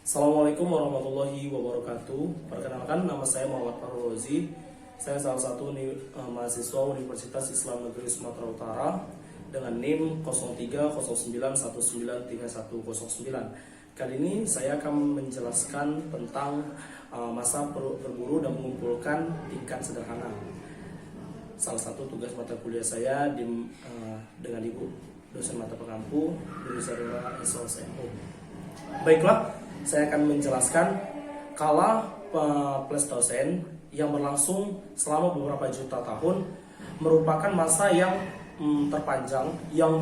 Assalamualaikum warahmatullahi wabarakatuh. Perkenalkan, nama saya Muhammad Farrozi. Saya salah satu mahasiswa Universitas Islam Negeri Sumatera Utara dengan NIM 0309193109. Kali ini saya akan menjelaskan tentang masa berburu dan mengumpulkan tingkat sederhana. Salah satu tugas mata kuliah saya dengan Ibu dosen mata pengampu dari saudara SOSMU. Baiklah, saya akan menjelaskan kala Pleistosen yang berlangsung selama beberapa juta tahun merupakan masa yang terpanjang yang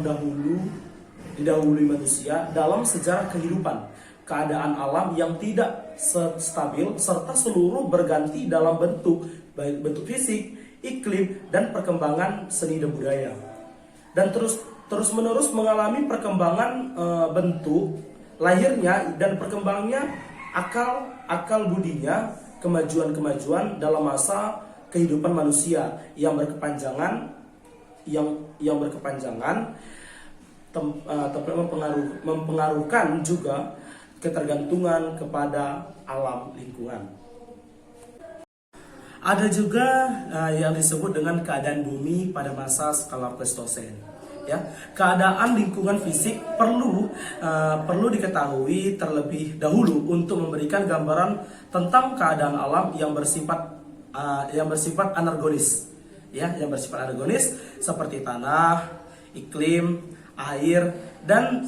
didahului manusia dalam sejarah kehidupan. Keadaan alam yang tidak stabil serta seluruh berganti dalam bentuk, baik bentuk fisik, iklim, dan perkembangan seni dan budaya. Dan terus-menerus mengalami perkembangan bentuk, lahirnya dan berkembangnya akal budinya, kemajuan dalam masa kehidupan manusia yang berkepanjangan mempengaruhkan juga ketergantungan kepada alam lingkungan. Ada juga yang disebut dengan keadaan bumi pada masa skala Pleistosen. Ya, keadaan lingkungan fisik perlu diketahui terlebih dahulu untuk memberikan gambaran tentang keadaan alam yang bersifat anorganis, ya, yang bersifat anorganis seperti tanah, iklim, air, dan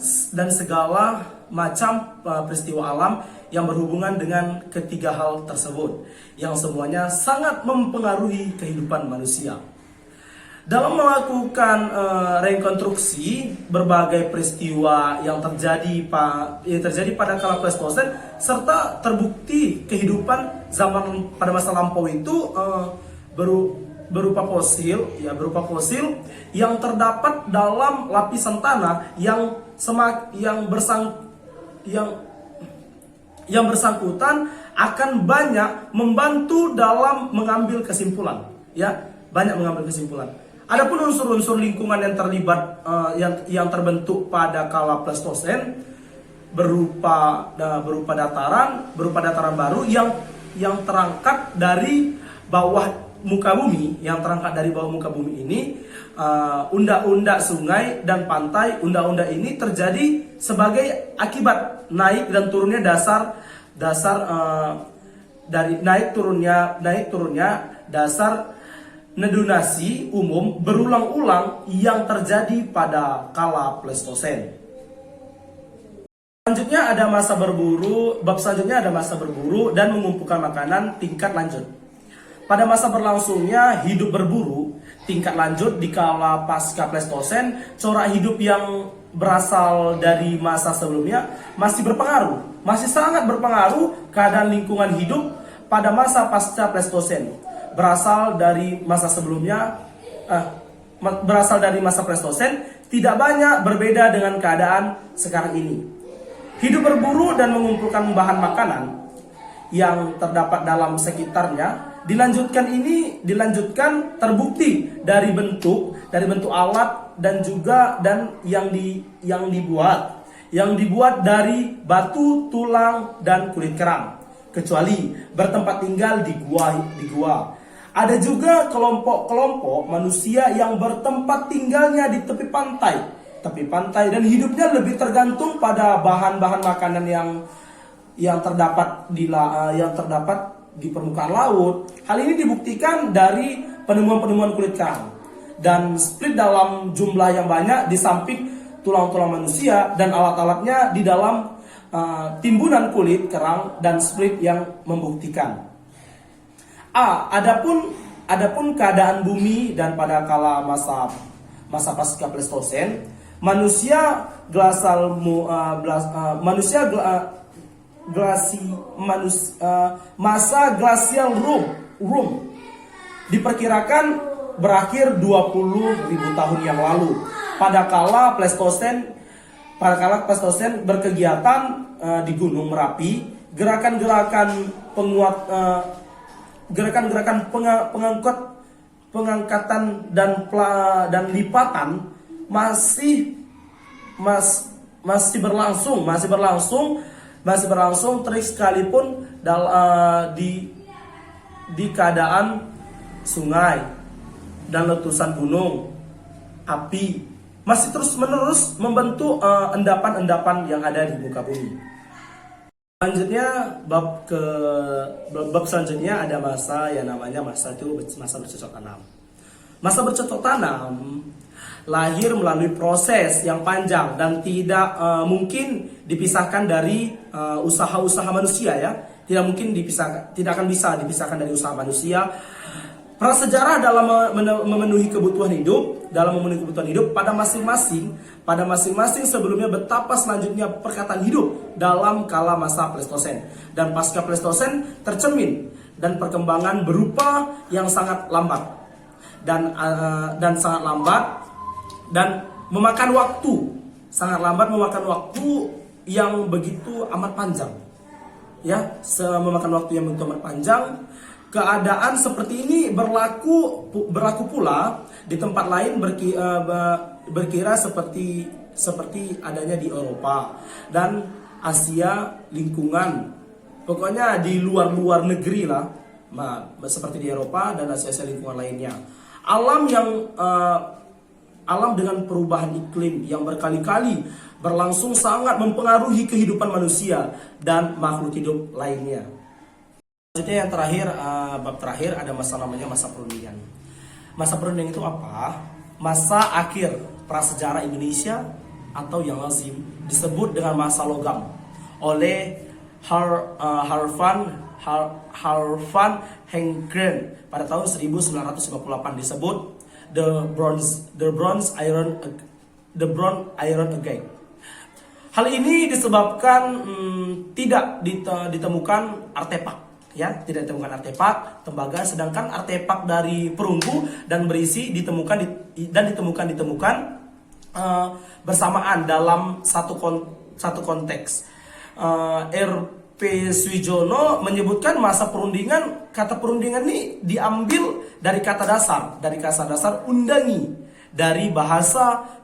segala macam peristiwa alam yang berhubungan dengan ketiga hal tersebut, yang semuanya sangat mempengaruhi kehidupan manusia. Dalam melakukan rekonstruksi berbagai peristiwa yang terjadi pada kala Pleistosen serta terbukti kehidupan zaman pada masa lampau itu berupa fosil yang terdapat dalam lapisan tanah yang bersangkutan akan banyak membantu dalam mengambil kesimpulan, ya, banyak mengambil kesimpulan. Adapun unsur-unsur lingkungan yang terlibat yang terbentuk pada kala Pleistosen berupa dataran baru yang terangkat dari bawah muka bumi, ini unda-unda sungai dan pantai. Unda-unda ini terjadi sebagai akibat naik dan turunnya naik turunnya dasar nedunasi umum berulang-ulang yang terjadi pada kala Pleistosen. Selanjutnya ada masa berburu dan mengumpulkan makanan tingkat lanjut. Pada masa berlangsungnya hidup berburu tingkat lanjut di kala pasca Pleistosen, corak hidup yang berasal dari masa sebelumnya masih sangat berpengaruh keadaan lingkungan hidup pada masa pasca Pleistosen. Berasal dari masa Pleistosen tidak banyak berbeda dengan keadaan sekarang ini. Hidup berburu dan mengumpulkan bahan makanan yang terdapat dalam sekitarnya dilanjutkan terbukti dari bentuk alat dan yang dibuat dari batu, tulang, dan kulit kerang, kecuali bertempat tinggal di gua. Ada juga kelompok-kelompok manusia yang bertempat tinggalnya di tepi pantai dan hidupnya lebih tergantung pada bahan-bahan makanan yang terdapat di permukaan laut. Hal ini dibuktikan dari penemuan kulit kerang dan split dalam jumlah yang banyak di samping tulang-tulang manusia dan alat-alatnya di dalam timbunan kulit kerang dan split yang membuktikan. Adapun keadaan bumi dan pada kala masa pasca Pleistosen, masa glasial Rum diperkirakan berakhir 20.000 tahun yang lalu. Pada kala Pleistosen berkegiatan di Gunung Merapi, pengangkatan dan lipatan masih berlangsung masih berlangsung terik sekalipun di keadaan sungai dan letusan gunung, api masih terus menerus membentuk endapan-endapan yang ada di muka bumi. Selanjutnya bab selanjutnya ada masa yang namanya masa bercocok tanam. Masa bercocok tanam lahir melalui proses yang panjang dan tidak mungkin dipisahkan dari usaha-usaha manusia ya. Tidak akan bisa dipisahkan dari usaha manusia. Prasejarah dalam memenuhi kebutuhan hidup, pada masing-masing sebelumnya betapa selanjutnya perkataan hidup dalam kala masa Pleistosen dan pasca Pleistosen tercermin dan perkembangan berupa yang sangat lambat dan memakan waktu yang begitu amat panjang. Ya, memakan waktu yang begitu amat panjang. Keadaan seperti ini berlaku pula di tempat lain berkira seperti adanya di Eropa dan Asia lingkungan. Pokoknya di luar negeri lah, seperti di Eropa dan Asia lingkungan lainnya. Alam dengan perubahan iklim yang berkali-kali berlangsung sangat mempengaruhi kehidupan manusia dan makhluk hidup lainnya. Selanjutnya yang terakhir, bab terakhir ada namanya masa perundingan. Masa perundingan itu apa? Masa akhir prasejarah Indonesia atau yang lazim disebut dengan masa logam oleh Harvan Hengren pada tahun 1958 disebut the Bronze Iron Age. Hal ini disebabkan tidak ditemukan artefak. Ya, tidak ditemukan artefak tembaga, sedangkan artefak dari perunggu dan berisi ditemukan bersamaan dalam satu konteks. R.P. Swijono menyebutkan masa perundingan. Kata perundingan ini diambil dari kata dasar undangi dari bahasa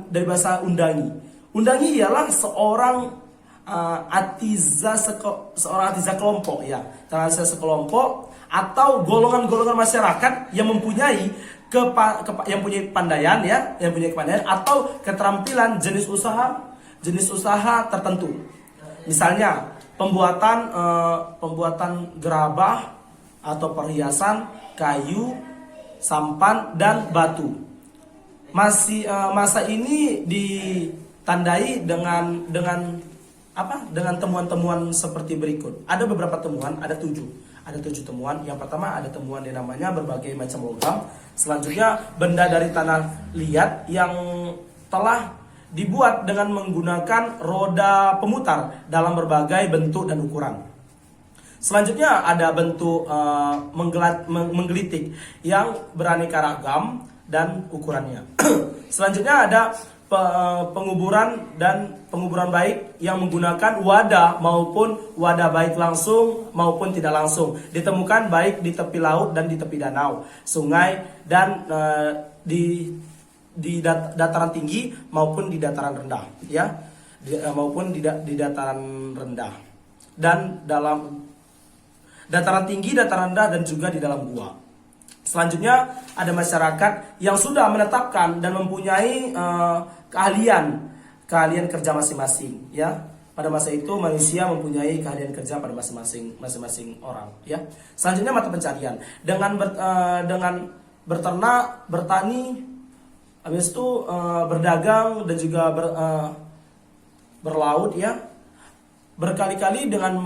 dari bahasa undangi. Undangi ialah seorang atiza kelompok ya, terasa sekelompok atau golongan-golongan masyarakat yang mempunyai pandaian atau keterampilan jenis usaha tertentu. Misalnya pembuatan gerabah atau perhiasan, kayu, sampan dan batu. Masa ini ditandai dengan temuan-temuan seperti berikut. Ada beberapa temuan, ada tujuh temuan. Yang pertama ada temuan yang namanya berbagai macam logam. Selanjutnya benda dari tanah liat yang telah dibuat dengan menggunakan roda pemutar dalam berbagai bentuk dan ukuran. Selanjutnya ada bentuk menggelitik yang beraneka ragam dan ukurannya. Selanjutnya ada penguburan baik yang menggunakan wadah maupun wadah baik langsung maupun tidak langsung ditemukan baik di tepi laut dan di tepi danau, sungai dan di dataran tinggi maupun di dataran rendah ya, di dataran rendah dan dalam dataran tinggi, dataran rendah dan juga di dalam gua. Selanjutnya ada masyarakat yang sudah menetapkan dan mempunyai keahlian kerja masing-masing ya. Pada masa itu manusia mempunyai keahlian kerja pada masing-masing orang ya. Selanjutnya mata pencarian dengan berternak, bertani, habis itu berdagang dan juga berlaut ya. Berkali-kali dengan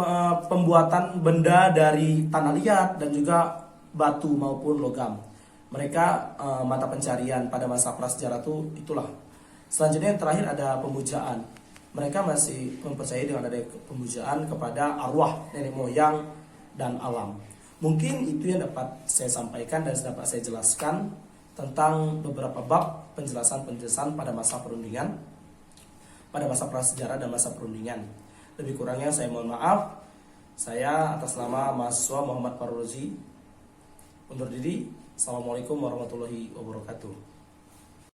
pembuatan benda dari tanah liat dan juga batu maupun logam. Mereka mata pencarian pada masa prasejarah itulah. Selanjutnya yang terakhir ada pemujaan. Mereka masih mempercayai dengan ada pemujaan kepada arwah nenek moyang dan alam. Mungkin itu yang dapat saya sampaikan dan dapat saya jelaskan tentang beberapa bab penjelasan pada masa perundingan, pada masa prasejarah dan masa perundingan. Lebih kurangnya saya mohon maaf. Saya atas nama mahasiswa Muhammad Farrozi undur diri. Assalamualaikum warahmatullahi wabarakatuh.